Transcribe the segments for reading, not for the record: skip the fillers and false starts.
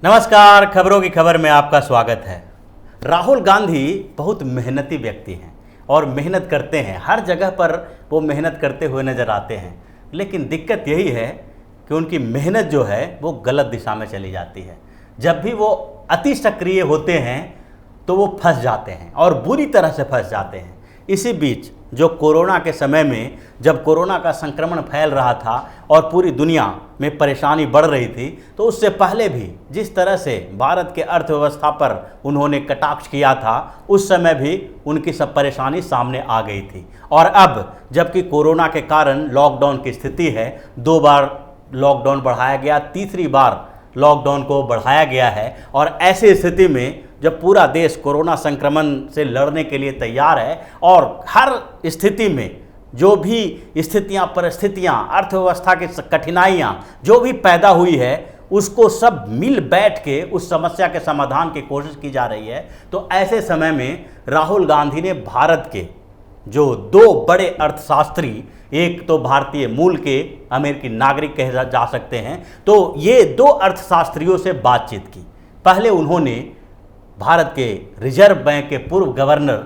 नमस्कार, खबरों की खबर में आपका स्वागत है। राहुल गांधी बहुत मेहनती व्यक्ति हैं और मेहनत करते हैं, हर जगह पर वो मेहनत करते हुए नज़र आते हैं। लेकिन दिक्कत यही है कि उनकी मेहनत जो है वो गलत दिशा में चली जाती है। जब भी वो अति सक्रिय होते हैं तो वो फंस जाते हैं और बुरी तरह से फंस जाते हैं। इसी बीच जो कोरोना के समय में जब कोरोना का संक्रमण फैल रहा था और पूरी दुनिया में परेशानी बढ़ रही थी, तो उससे पहले भी जिस तरह से भारत के अर्थव्यवस्था पर उन्होंने कटाक्ष किया था, उस समय भी उनकी सब परेशानी सामने आ गई थी। और अब जबकि कोरोना के कारण लॉकडाउन की स्थिति है, 2 बार लॉकडाउन बढ़ाया गया, तीसरी बार लॉकडाउन को बढ़ाया गया है। और ऐसी स्थिति में जब पूरा देश कोरोना संक्रमण से लड़ने के लिए तैयार है और हर स्थिति में जो भी स्थितियां, परिस्थितियां, अर्थव्यवस्था की कठिनाइयां जो भी पैदा हुई है, उसको सब मिल बैठ के उस समस्या के समाधान की कोशिश की जा रही है। तो ऐसे समय में राहुल गांधी ने भारत के जो 2 बड़े अर्थशास्त्री, एक तो भारतीय मूल के अमेरिकी नागरिक कहे जा सकते हैं, तो ये 2 अर्थशास्त्रियों से बातचीत की। पहले उन्होंने भारत के रिजर्व बैंक के पूर्व गवर्नर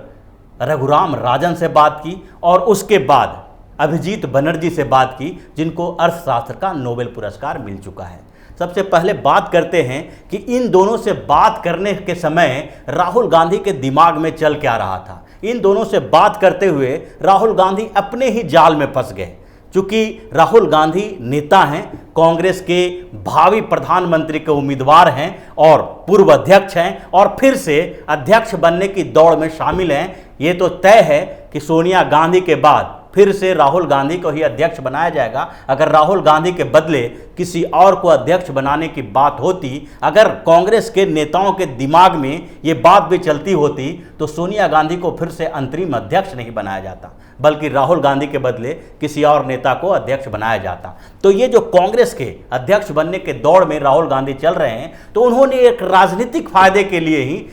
रघुराम राजन से बात की और उसके बाद अभिजीत बनर्जी से बात की, जिनको अर्थशास्त्र का नोबेल पुरस्कार मिल चुका है। सबसे पहले बात करते हैं कि इन दोनों से बात करने के समय राहुल गांधी के दिमाग में चल क्या रहा था। इन दोनों से बात करते हुए राहुल गांधी अपने ही जाल में फंस गए। चूंकि राहुल गांधी नेता हैं, कांग्रेस के भावी प्रधानमंत्री के उम्मीदवार हैं और पूर्व अध्यक्ष हैं और फिर से अध्यक्ष बनने की दौड़ में शामिल हैं। ये तो तय है कि सोनिया गांधी के बाद फिर से राहुल गांधी को ही अध्यक्ष बनाया जाएगा। अगर राहुल गांधी के बदले किसी और को अध्यक्ष बनाने की बात होती, अगर कांग्रेस के नेताओं के दिमाग में ये बात भी चलती होती, तो सोनिया गांधी को फिर से अंतरिम अध्यक्ष नहीं बनाया जाता, बल्कि राहुल गांधी के बदले किसी और नेता को अध्यक्ष बनाया जाता। तो ये जो कांग्रेस के अध्यक्ष बनने के दौड़ में राहुल गांधी चल रहे हैं, तो उन्होंने एक राजनीतिक फायदे के लिए ही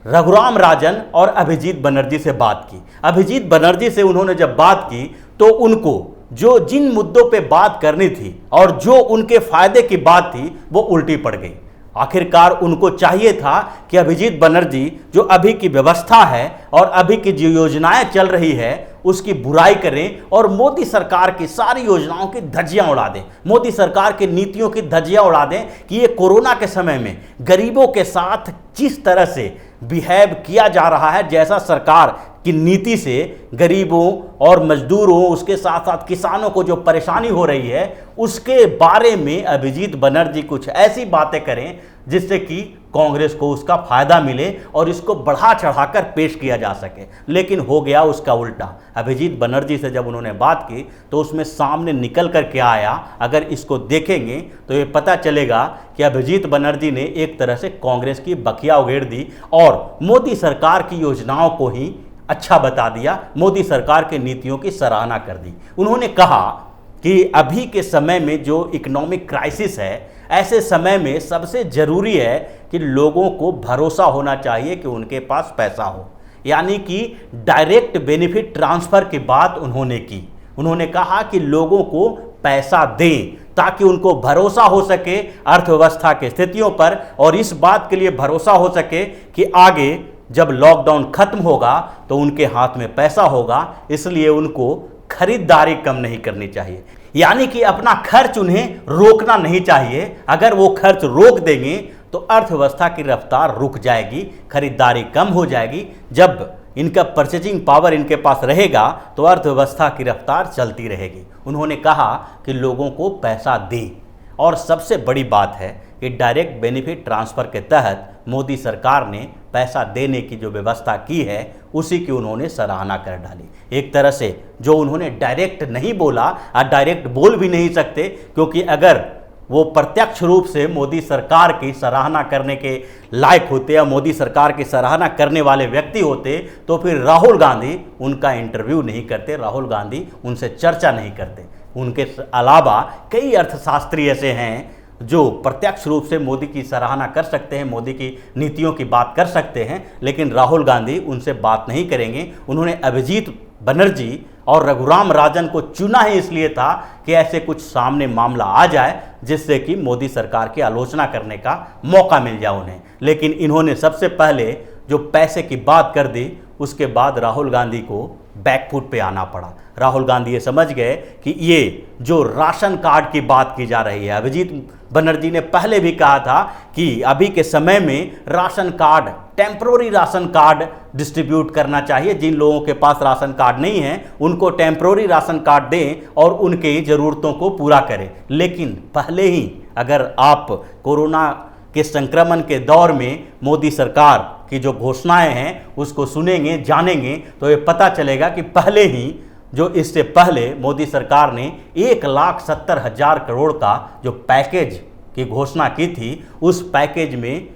रघुराम राजन और अभिजीत बनर्जी से बात की। अभिजीत बनर्जी से उन्होंने जब बात की तो उनको जो जिन मुद्दों पे बात करनी थी और जो उनके फायदे की बात थी, वो उल्टी पड़ गई। आखिरकार उनको चाहिए था कि अभिजीत बनर्जी जो अभी की व्यवस्था है और अभी की जो योजनाएं चल रही है, उसकी बुराई करें और मोदी सरकार की सारी योजनाओं की धज्जियां उड़ा दें, मोदी सरकार की नीतियों की धज्जियां उड़ा दें कि ये कोरोना के समय में गरीबों के साथ जिस तरह से बिहेव किया जा रहा है, जैसा सरकार की नीति से गरीबों और मजदूरों, उसके साथ साथ किसानों को जो परेशानी हो रही है, उसके बारे में अभिजीत बनर्जी कुछ ऐसी बातें करें जिससे कि कांग्रेस को उसका फायदा मिले और इसको बढ़ा चढ़ाकर पेश किया जा सके। लेकिन हो गया उसका उल्टा। अभिजीत बनर्जी से जब उन्होंने बात की तो उसमें सामने निकल कर क्या आया, अगर इसको देखेंगे तो ये पता चलेगा कि अभिजीत बनर्जी ने एक तरह से कांग्रेस की बखिया उगेड़ दी और मोदी सरकार की योजनाओं को ही अच्छा बता दिया, मोदी सरकार की नीतियों की सराहना कर दी। उन्होंने कहा कि अभी के समय में जो इकोनॉमिक क्राइसिस है, ऐसे समय में सबसे ज़रूरी है कि लोगों को भरोसा होना चाहिए कि उनके पास पैसा हो, यानी कि डायरेक्ट बेनिफिट ट्रांसफ़र की बात उन्होंने की। उन्होंने कहा कि लोगों को पैसा दें ताकि उनको भरोसा हो सके अर्थव्यवस्था की स्थितियों पर, और इस बात के लिए भरोसा हो सके कि आगे जब लॉकडाउन खत्म होगा तो उनके हाथ में पैसा होगा। इसलिए उनको खरीदारी कम नहीं करनी चाहिए, यानी कि अपना खर्च उन्हें रोकना नहीं चाहिए। अगर वो खर्च रोक देंगे तो अर्थव्यवस्था की रफ्तार रुक जाएगी, खरीदारी कम हो जाएगी। जब इनका परचेजिंग पावर इनके पास रहेगा तो अर्थव्यवस्था की रफ्तार चलती रहेगी। उन्होंने कहा कि लोगों को पैसा दें, और सबसे बड़ी बात है कि डायरेक्ट बेनिफिट ट्रांसफ़र के तहत मोदी सरकार ने पैसा देने की जो व्यवस्था की है, उसी की उन्होंने सराहना कर डाली। एक तरह से जो उन्होंने डायरेक्ट नहीं बोला, और डायरेक्ट बोल भी नहीं सकते, क्योंकि अगर वो प्रत्यक्ष रूप से मोदी सरकार की सराहना करने के लायक होते या मोदी सरकार की सराहना करने वाले व्यक्ति होते, तो फिर राहुल गांधी उनका इंटरव्यू नहीं करते, राहुल गांधी उनसे चर्चा नहीं करते। उनके अलावा कई अर्थशास्त्री ऐसे हैं जो प्रत्यक्ष रूप से मोदी की सराहना कर सकते हैं, मोदी की नीतियों की बात कर सकते हैं, लेकिन राहुल गांधी उनसे बात नहीं करेंगे। उन्होंने अभिजीत बनर्जी और रघुराम राजन को चुना ही इसलिए था कि ऐसे कुछ सामने मामला आ जाए जिससे कि मोदी सरकार की आलोचना करने का मौका मिल जाए उन्हें। लेकिन इन्होंने सबसे पहले जो पैसे की बात कर दी, उसके बाद राहुल गांधी को बैकफुट पे आना पड़ा। राहुल गांधी ये समझ गए कि ये जो राशन कार्ड की बात की जा रही है, अभिजीत बनर्जी ने पहले भी कहा था कि अभी के समय में ration card, temporary ration card distribute करना चाहिए। जिन लोगों के पास राशन कार्ड नहीं है उनको टेम्पररी राशन कार्ड दें और उनके ज़रूरतों को पूरा करें। लेकिन पहले ही अगर आप कोरोना के संक्रमण के दौर में मोदी सरकार की जो घोषणाएं हैं उसको सुनेंगे, जानेंगे, तो ये पता चलेगा कि पहले ही जो इससे पहले मोदी सरकार ने 1,70,000 करोड़ का जो पैकेज की घोषणा की थी, उस पैकेज में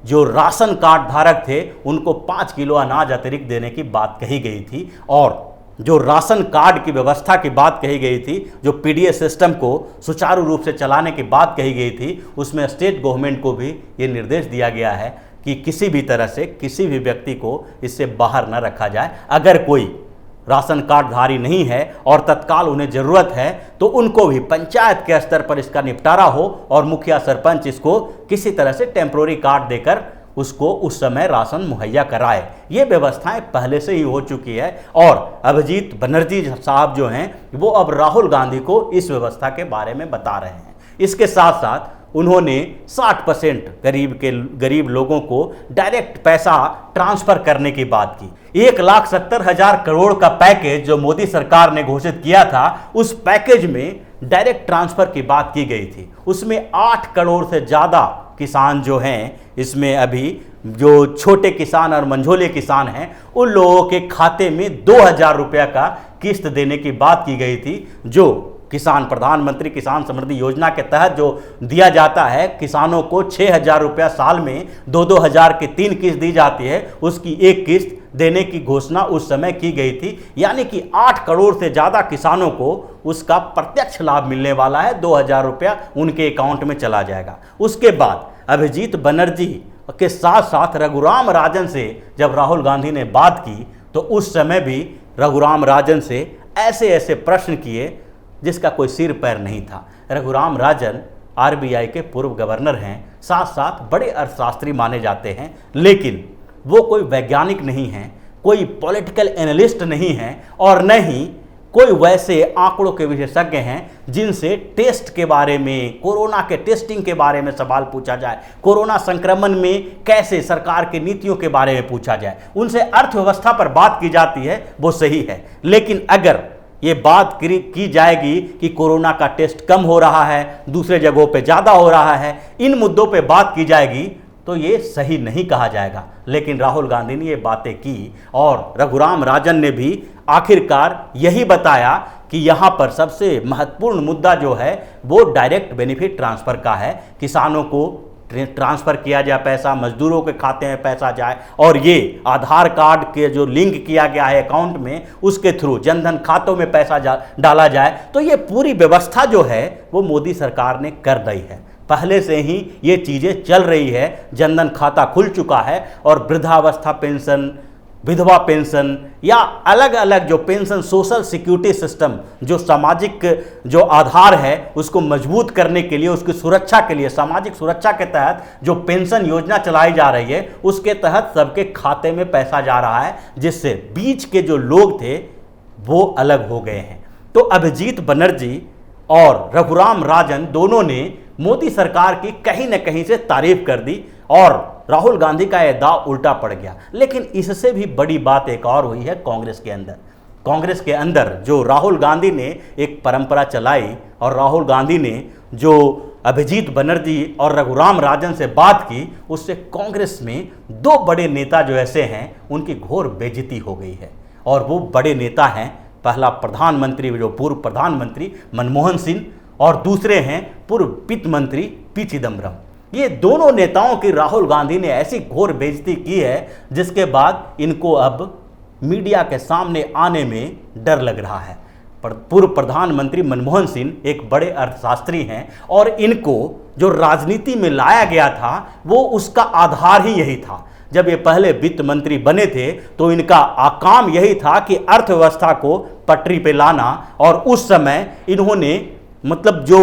जो राशन कार्ड धारक थे उनको 5 किलो अनाज अतिरिक्त देने की बात कही गई थी। और जो राशन कार्ड की व्यवस्था की बात कही गई थी, जो पीडीएस सिस्टम को सुचारू रूप से चलाने की बात कही गई थी, उसमें स्टेट गवर्नमेंट को भी ये निर्देश दिया गया है कि किसी भी तरह से किसी भी व्यक्ति को इससे बाहर न रखा जाए। अगर कोई राशन कार्डधारी नहीं है और तत्काल उन्हें ज़रूरत है तो उनको भी पंचायत के स्तर पर इसका निपटारा हो और मुखिया सरपंच इसको किसी तरह से टेम्पररी कार्ड देकर उसको उस समय राशन मुहैया कराए। ये व्यवस्थाएं पहले से ही हो चुकी है और अभिजीत बनर्जी साहब जो हैं वो अब राहुल गांधी को इस व्यवस्था के बारे में बता रहे हैं। इसके साथ साथ उन्होंने 60% गरीब लोगों को डायरेक्ट पैसा ट्रांसफर करने की बात की। 1,70,000 करोड़ का पैकेज जो मोदी सरकार ने घोषित किया था, उस पैकेज में डायरेक्ट ट्रांसफर की बात की गई थी। उसमें 8 करोड़ से ज़्यादा किसान जो हैं, इसमें अभी जो छोटे किसान और मंझोले किसान हैं, उन लोगों के खाते में 2,000 रुपये का किस्त देने की बात की गई थी। जो किसान प्रधानमंत्री किसान समृद्धि योजना के तहत जो दिया जाता है, किसानों को 6,000 रुपया साल में 2-2 हज़ार की 3 किस्त दी जाती है, उसकी एक किस्त देने की घोषणा उस समय की गई थी। यानी कि 8 करोड़ से ज़्यादा किसानों को उसका प्रत्यक्ष लाभ मिलने वाला है। 2,000 रुपया उनके अकाउंट में चला जाएगा। उसके बाद अभिजीत बनर्जी के साथ साथ रघुराम राजन से जब राहुल गांधी ने बात की तो उस समय भी रघुराम राजन से ऐसे ऐसे प्रश्न किए जिसका कोई सिर पैर नहीं था। रघुराम राजन आरबीआई के पूर्व गवर्नर हैं, साथ साथ बड़े अर्थशास्त्री माने जाते हैं, लेकिन वो कोई वैज्ञानिक नहीं हैं, कोई पॉलिटिकल एनालिस्ट नहीं हैं और न ही कोई वैसे आंकड़ों के विशेषज्ञ हैं जिनसे टेस्ट के बारे में, कोरोना के टेस्टिंग के बारे में सवाल पूछा जाए, कोरोना संक्रमण में कैसे सरकार की नीतियों के बारे में पूछा जाए। उनसे अर्थव्यवस्था पर बात की जाती है, वो सही है, लेकिन अगर ये बात की जाएगी कि कोरोना का टेस्ट कम हो रहा है, दूसरे जगहों पे ज़्यादा हो रहा है, इन मुद्दों पे बात की जाएगी तो ये सही नहीं कहा जाएगा। लेकिन राहुल गांधी ने ये बातें की और रघुराम राजन ने भी आखिरकार यही बताया कि यहाँ पर सबसे महत्वपूर्ण मुद्दा जो है वो डायरेक्ट बेनिफिट ट्रांसफ़र का है। किसानों को ट्रांसफ़र किया जाए पैसा, मजदूरों के खाते में पैसा जाए और ये आधार कार्ड के जो लिंक किया गया है अकाउंट में, उसके थ्रू जनधन खातों में पैसा डाला जाए। तो ये पूरी व्यवस्था जो है वो मोदी सरकार ने कर दी है। पहले से ही ये चीज़ें चल रही है, जनधन खाता खुल चुका है और वृद्धावस्था पेंशन, विधवा पेंशन या अलग अलग जो पेंशन, सोशल सिक्योरिटी सिस्टम, जो सामाजिक जो आधार है उसको मजबूत करने के लिए, उसकी सुरक्षा के लिए, सामाजिक सुरक्षा के तहत जो पेंशन योजना चलाई जा रही है उसके तहत सबके खाते में पैसा जा रहा है, जिससे बीच के जो लोग थे वो अलग हो गए हैं। तो अभिजीत बनर्जी और रघुराम राजन दोनों ने मोदी सरकार की कहीं न कहीं से तारीफ कर दी और राहुल गांधी का यह दाव उल्टा पड़ गया। लेकिन इससे भी बड़ी बात एक और हुई है कांग्रेस के अंदर। कांग्रेस के अंदर जो राहुल गांधी ने एक परंपरा चलाई और राहुल गांधी ने जो अभिजीत बनर्जी और रघुराम राजन से बात की, उससे कांग्रेस में 2 बड़े नेता जो ऐसे हैं उनकी घोर बेइज्जती हो गई है। और वो बड़े नेता हैं, पहला प्रधानमंत्री, जो पूर्व प्रधानमंत्री मनमोहन सिंह, और दूसरे हैं पूर्व वित्त मंत्री पी चिदम्बरम। ये दोनों नेताओं की राहुल गांधी ने ऐसी घोर बेइज्जती की है जिसके बाद इनको अब मीडिया के सामने आने में डर लग रहा है। पूर्व प्रधानमंत्री मनमोहन सिंह एक बड़े अर्थशास्त्री हैं और इनको जो राजनीति में लाया गया था वो उसका आधार ही यही था। जब ये पहले वित्त मंत्री बने थे तो इनका काम यही था कि अर्थव्यवस्था को पटरी पे लाना, और उस समय इन्होंने मतलब जो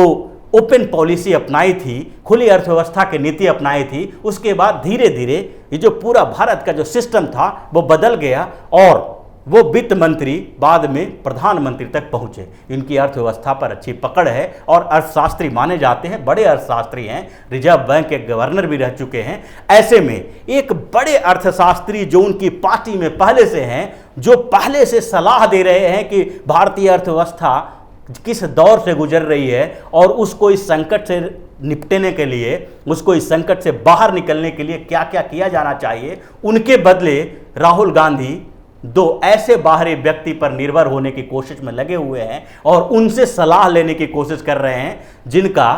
ओपन पॉलिसी अपनाई थी, खुली अर्थव्यवस्था की नीति अपनाई थी, उसके बाद धीरे धीरे ये जो पूरा भारत का जो सिस्टम था वो बदल गया और वो वित्त मंत्री बाद में प्रधानमंत्री तक पहुंचे। इनकी अर्थव्यवस्था पर अच्छी पकड़ है और अर्थशास्त्री माने जाते हैं, बड़े अर्थशास्त्री हैं, रिजर्व बैंक के गवर्नर भी रह चुके हैं। ऐसे में एक बड़े अर्थशास्त्री जो उनकी पार्टी में पहले से हैं, जो पहले से सलाह दे रहे हैं कि भारतीय अर्थव्यवस्था किस दौर से गुजर रही है और उसको इस संकट से निपटने के लिए, उसको इस संकट से बाहर निकलने के लिए क्या क्या किया जाना चाहिए, उनके बदले राहुल गांधी दो ऐसे बाहरी व्यक्ति पर निर्भर होने की कोशिश में लगे हुए हैं और उनसे सलाह लेने की कोशिश कर रहे हैं, जिनका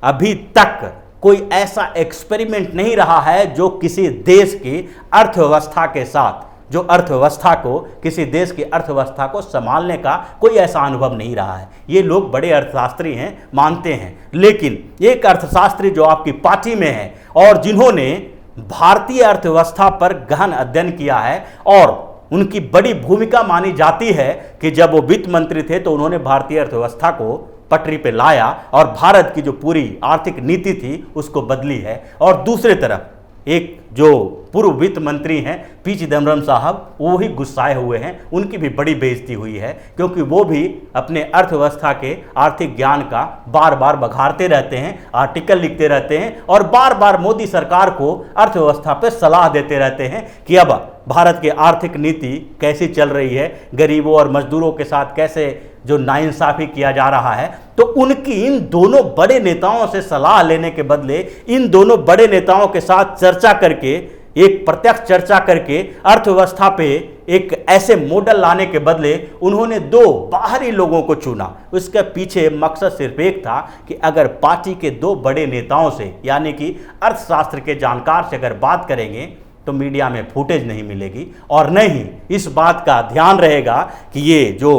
अभी तक कोई ऐसा एक्सपेरिमेंट नहीं रहा है जो किसी देश की अर्थव्यवस्था के साथ, जो अर्थव्यवस्था को, किसी देश की अर्थव्यवस्था को संभालने का कोई ऐसा अनुभव नहीं रहा है। ये लोग बड़े अर्थशास्त्री हैं, मानते हैं, लेकिन एक अर्थशास्त्री जो आपकी पार्टी में है और जिन्होंने भारतीय अर्थव्यवस्था पर गहन अध्ययन किया है और उनकी बड़ी भूमिका मानी जाती है कि जब वो वित्त मंत्री थे तो उन्होंने भारतीय अर्थव्यवस्था को पटरी पे लाया और भारत की जो पूरी आर्थिक नीति थी उसको बदली है। और दूसरी तरफ एक जो पूर्व वित्त मंत्री हैं पी चिदम्बरम साहब, वो ही गुस्साए हुए हैं, उनकी भी बड़ी बेइज्जती हुई है क्योंकि वो भी अपने अर्थव्यवस्था के आर्थिक ज्ञान का बार बार बघाड़ते रहते हैं, आर्टिकल लिखते रहते हैं और बार बार मोदी सरकार को अर्थव्यवस्था पर सलाह देते रहते हैं कि अब भारत की आर्थिक नीति कैसी चल रही है, गरीबों और मजदूरों के साथ कैसे जो नाइंसाफी किया जा रहा है। तो उनकी इन दोनों बड़े नेताओं से सलाह लेने के बदले, इन दोनों बड़े नेताओं के साथ चर्चा करके, एक प्रत्यक्ष चर्चा करके अर्थव्यवस्था पे एक ऐसे मॉडल लाने के बदले उन्होंने दो बाहरी लोगों को चुना। उसके पीछे मकसद सिर्फ एक था कि अगर पार्टी के दो बड़े नेताओं से, यानी कि अर्थशास्त्र के जानकार से अगर बात करेंगे तो मीडिया में फुटेज नहीं मिलेगी और न ही इस बात का ध्यान रहेगा कि ये जो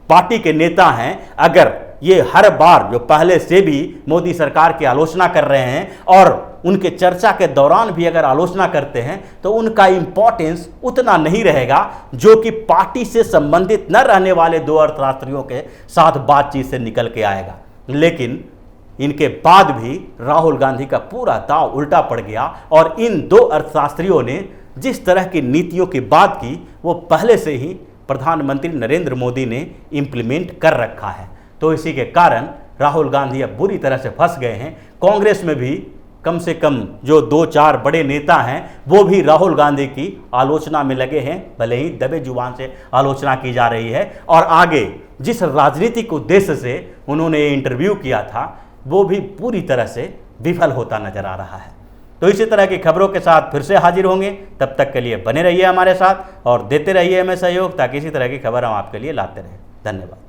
पार्टी के नेता हैं, अगर ये हर बार जो पहले से भी मोदी सरकार की आलोचना कर रहे हैं और उनके चर्चा के दौरान भी अगर आलोचना करते हैं तो उनका इंपॉर्टेंस उतना नहीं रहेगा जो कि पार्टी से संबंधित न रहने वाले दो अर्थशास्त्रियों के साथ बातचीत से निकल के आएगा। लेकिन इनके बाद भी राहुल गांधी का पूरा दांव उल्टा पड़ गया और इन दो अर्थशास्त्रियों ने जिस तरह की नीतियों की बात की वो पहले से ही प्रधानमंत्री नरेंद्र मोदी ने इम्प्लीमेंट कर रखा है। तो इसी के कारण राहुल गांधी अब बुरी तरह से फंस गए हैं। कांग्रेस में भी कम से कम जो दो चार बड़े नेता हैं वो भी राहुल गांधी की आलोचना में लगे हैं, भले ही दबे जुबान से आलोचना की जा रही है। और आगे जिस राजनीतिक उद्देश्य से उन्होंने इंटरव्यू किया था वो भी पूरी तरह से विफल होता नजर आ रहा है। तो इसी तरह की खबरों के साथ फिर से हाजिर होंगे, तब तक के लिए बने रहिए हमारे साथ और देते रहिए हमें सहयोग ताकि इसी तरह की खबर हम आपके लिए लाते रहें। धन्यवाद।